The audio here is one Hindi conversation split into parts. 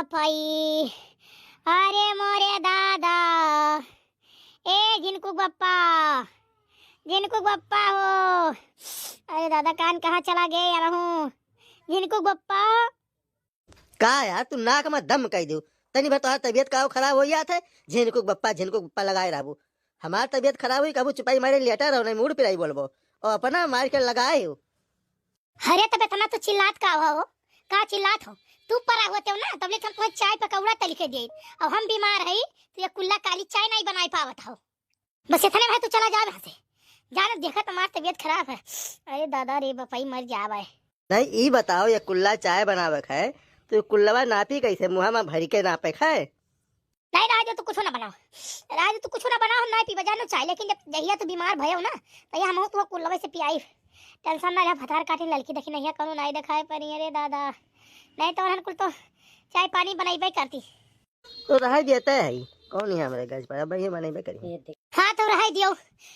बापाई, अरे मोरे दादा, ए जिनको बप्पा, जिनको बप्पा हो। अरे दादा कान कहाँ चला गए यार हूँ। जिनको बप्पा का यार तू नाक में दम कह दू तनी भर तोहार तबियत का खराब हो जात है। झिनको बप्पा लगाए रहबू। हमार तबियत खराब हुई कबू चुपाई मारे लेटा रहो नहीं मूड पिराई बोलबो और अपना मार के लगाए हो। अरे तब इतना तो चिल्लात का हो, का चिल्लात हो। तू परा होते हो ना तब लेकर तुम्हें चाय पकौड़ा तल के दिए और हम बीमार है तो ये कुल्ला काली चाय नहीं बनाई पावत हो। बस इतने भाई तू चला जा यहाँ से, जाना देखा तुम्हारी तबियत खराब है। अरे दादा रे बपाई मर जावे। नहीं ई बताओ ये कुल्ला चाय बनावे है तो कुल्लवा नापी कैसे मुहा में भरी के नापे खाए। नहीं राजू तू कुछ ना बनाओ, राजू तू कुछ ना बनाओ, नहीं पी बजानो चाय। लेकिन जब जहिया तू बीमार भयो ना तो हम तो कुल्लवा से पियाई। टेंशन ना ले, फतार काटी लड़की देखी नहीं कौन नहीं दिखाए पर। अरे दादा नहीं तो हन कुल तो चाय पानी बनाई करती तो रह देता है कौन है हमारे गज पर भाई बनाई करी। हाँ तो रह दियो,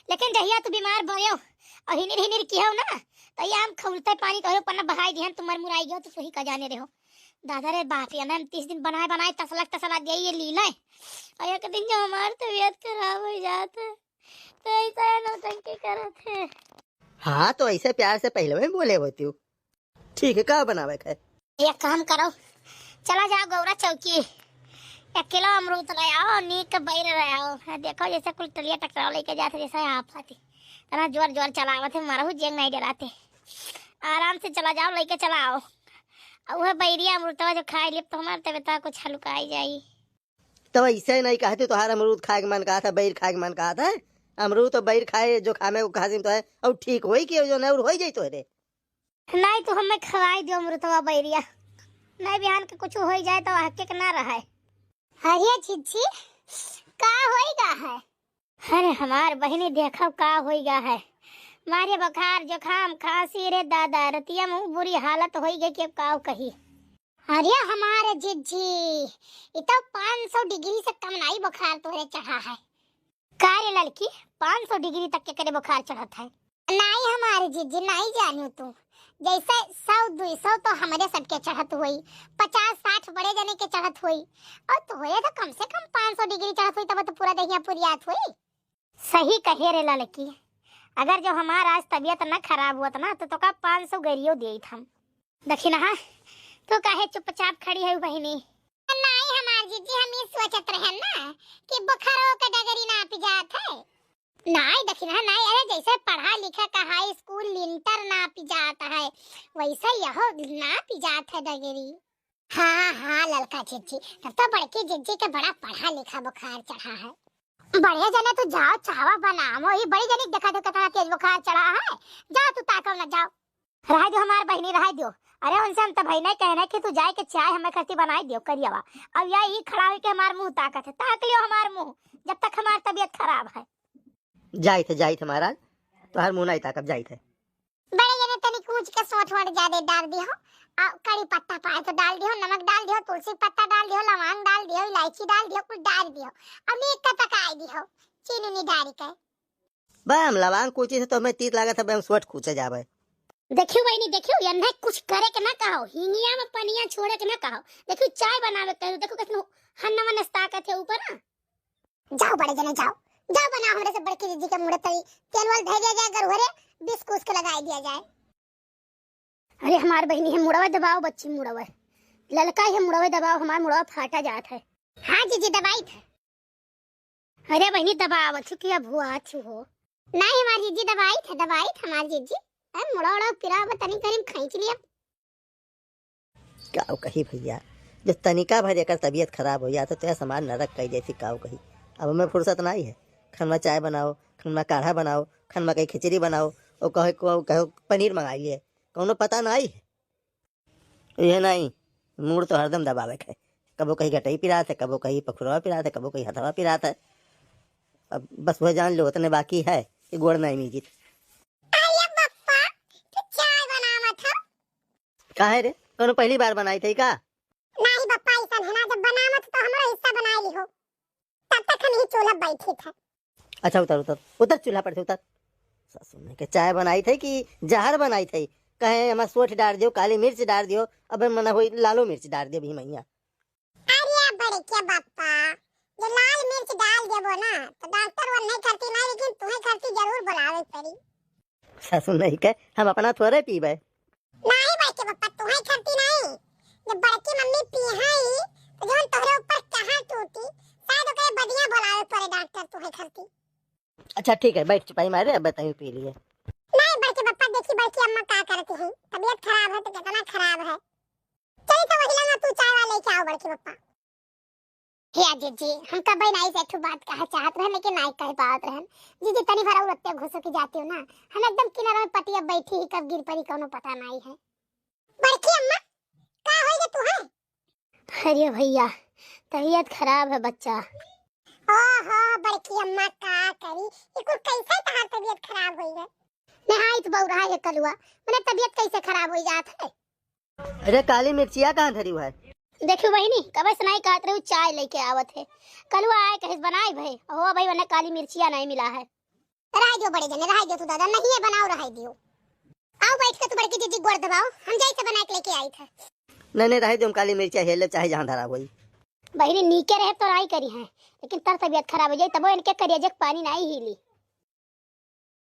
लेकिन जहिया तू बीमार भयो और हिनिर हिनिर की हो ना तो ये हम खौलते पानी तो पन्ना बहाई दिहन तुम मर मुराई गयो तो सही का जाने रहो। दादा रे बाप रे हम 30 दिन बनाए बनाए तसला दिया ये लीला है। और एक दिन जो हमारी तबीयत खराब हो जाता तो ऐसा नौटंकी करत है। हाँ तो ऐसे प्यार से पहले में बोले होती हूँ। ठीक है का बनावे है। एक काम करो, चला जाओ गौरा चौकी, 1 किलो अमरूद ले आओ, नीक बैर ले आओ। देखो जैसे कुल टलिया टकराव लेके जाते जैसे आप आती तना जोर जोर चलावत है। मारा जेंग नहीं डराते, आराम से चला जाओ लेके चला आओ। और वह बैरिया अमरूदवा जो खाए लिप तो हमारे तबियत कुछ हल्काई जाई। तो ऐसे नहीं कहते तुम्हारा अमरूद खाए के मन कहा था बैर खाए के मन कहा था। अमरूद तो बैर खाए जो खामे वो खासिम तो है और ठीक होई कि जो नहीं हो जाई तो रे। नहीं तो हमें खवाई दो अमरूदवा बैरिया, नहीं बिहान के कुछ हो जाए तो हके के ना रहा। अरे चिच्ची का होइगा है। अरे हमार बहनी देखो का होइगा है। मारे बुखार जुकाम खांसी रे दादा रतिया में बुरी हालत हो गई कि काव कही। अरे हमारे जिज्जी इतो 500 डिग्री से कम नहीं बुखार तोरे चढ़ा है। कारे लड़की 500 डिग्री तक के करे बुखार चढ़त है। नहीं हमारे जिज्जी नहीं जानियो तू, जैसे 100-200 तो हमारे सबके चढ़त हुई, 50-60 बड़े जने के चढ़त हुई और तोरे तो कम से कम 500 डिग्री चढ़त हुई तब तो पूरा दहिया पुरियात हुई। सही कहे रे लड़की, अगर जो हमारा आज तबीयत न खराब हुआ ना तो का 500 गरियो दे हम। देखी ना तो काहे चुपचाप खड़ी है बहनी। नहीं हमार जीजी हम ये सोचत रहे ना कि बुखारो का डगरी ना पी जात है। नहीं देखी ना नहीं, अरे जैसे पढ़ा लिखा का हाई स्कूल लिंटर ना पी जाता है वैसे यह ना पी जात है डगरी। हाँ हाँ लड़का जीजी तब तो बड़की जीजी के बड़ा पढ़ा लिखा बुखार चढ़ा है। बढ़िया जने तो जाओ चावा बनाओ, ये बड़ी जने देखा तो कतना तेज बुखार चढ़ा है। जाओ तू ताको ना जाओ, रह दो हमार बहनी रह दो। अरे उनसे हम तो भाई नहीं कहना कि तू जाए के चाय हमें खर्ची बनाई दियो करियावा। अब यही खड़ा हो के हमार मुंह ताकत है, ताक लियो हमार मुंह जब तक हमार तबीयत खराब है। जाई थे महाराज तो हर मुंह नहीं ताकत जाई थे। बड़े जने तनी कूच के सोठ वड़ ज्यादा डाल दियो, कड़ी पत्ता पाए तो डाल दियो, नमक डाल दियो, तुलसी पत्ता डाल दियो, लौंग डाल दियो, इलायची डाल दियो, कुछ डाल दियो। अब नीक का पकाई दियो चीनी नहीं डाल के। बम लवांग कूची से तो हमें तीत लागत है, हम सोट कूचे जावे। देखियो बहनी देखियो ये नहीं कुछ करे के ना कहो, हिंगिया में पनिया छोड़े के ना कहो। देखियो चाय बनावे के देखो कितनो हन्ना मन ताकत है ऊपर ना। जाओ बड़े जने जाओ, जाओ बनाओ हमरे से बड़की दीदी के मुड़े तई तेल वाल धै दिया जाए गरहरे बिस्कुट के लगा दिया जाए। अरे हमार बहनी है मुड़वा दबाओ, बच्ची मुड़वा ललका है मुड़वा दबाओ, हमार मुड़वा फाटा जात है। हां जीजी दबाई थे। अरे बहनी दबाओ छुकिया भुआ छु हो। नहीं हमार जीजी दबाई थे हमार जीजी। अरे मुड़ा उड़ा पिरा तनी करीम खींच लिया। काव कही भैया जो तनिका भर एकर तबीयत खराब हो जाता तो सामान नरक कही जैसी काव कही। अब हमें फुर्सत नहीं है, खनमा चाय बनाओ, खनमा काढ़ा बनाओ, खनमा कहीं खिचड़ी बनाओ और कहो पनीर मंगा लिए, कौनो पता नहीं है। ये नहीं मूड तो हरदम दबावे है, कबो कहीं गटई पिरात है, कबो कहीं पखुरवा पिरात है, कबो कहीं हथवा पिरात है। अब बस वह जान लो उतने बाकी है कि गोड़ नहीं मीजित। काहे रे कौनो पहली बार बनाई थी का? नहीं बप्पा ऐसा है ना, जब बनावत तो हमारा हिस्सा बनाए ली हो तब तक हम ही चूल्हा बैठे थे। अच्छा उतर चूल्हा पर से उतर। ससुर ने के चाय बनाई थी कि जहर बनाई थी? कहे हमारा सोठ डाल दियो, काली मिर्च डाल दियो, अब मना हुई लालो मिर्च डाल दियो भी मैया। बड़े बापा, जो लाल मिर्च डाल देबो ना तो डॉक्टर वो नहीं करती नहीं, लेकिन तुम्हें करती जरूर बुलावे पड़ी। सासू नहीं के हम अपना थोड़े पीबे। नहीं बड़के पापा, तुम्हें करती नहीं, जब बड़की मम्मी पीहाई तो जौन तोहरे ऊपर कहाँ टूटी, शायद ओकरे बदिया बुलावे पड़े डॉक्टर तुम्हें करती। अच्छा ठीक है, बैठ चुपाई मारे, अब बताइए पी लिए। नहीं बड़के पापा, देखी बड़की अम्मा क्या करती है, तबीयत खराब है तो कितना खराब है। चलिए तो वही लगा, तू चाय वाले लेके आओ बड़के पापा। हे जीजी, हम कब नहीं से एक बात कहा चाहत रहे लेकिन नहीं कह पावत रहन। जीजी तनी भरा उरत्ते घुसो की जाती हो ना, हम एकदम किनारे में पटिया बैठी ही कब गिर पड़ी कोनो पता नहीं है। बड़की अम्मा का होई गे तू है? अरे भैया तबीयत खराब है बच्चा। ओहो बड़की अम्मा का करी, ये कुल कैसे तहार तबीयत खराब होई है? नहाई तो बहु रहा है कलुआ, मने तबीयत कैसे खराब हो जात है? अरे काली मिर्चिया कहाँ धरी हुआ है? देखियो बहिनी, कब सुनाई कहत रही चाय लेके आवत है, कलुआ आए कहे बनाई भाई, हो भाई वने काली मिर्चिया नहीं मिला है। रह दियो बड़े जने, रह दियो तू दादा, नहीं है बनाओ, रह दियो। आओ बैठ के तू बड़की जीजी गोड़ दबाओ, हम जाई से बना के लेके आई थे। नहीं रह दो, काली मिर्चिया हेले चाहे जहाँ धरा हुई। बहिनी नीके रहे तो राई करी है, लेकिन तर तबीयत खराब हो जाए तब इनके करिया जग पानी नहीं हिली।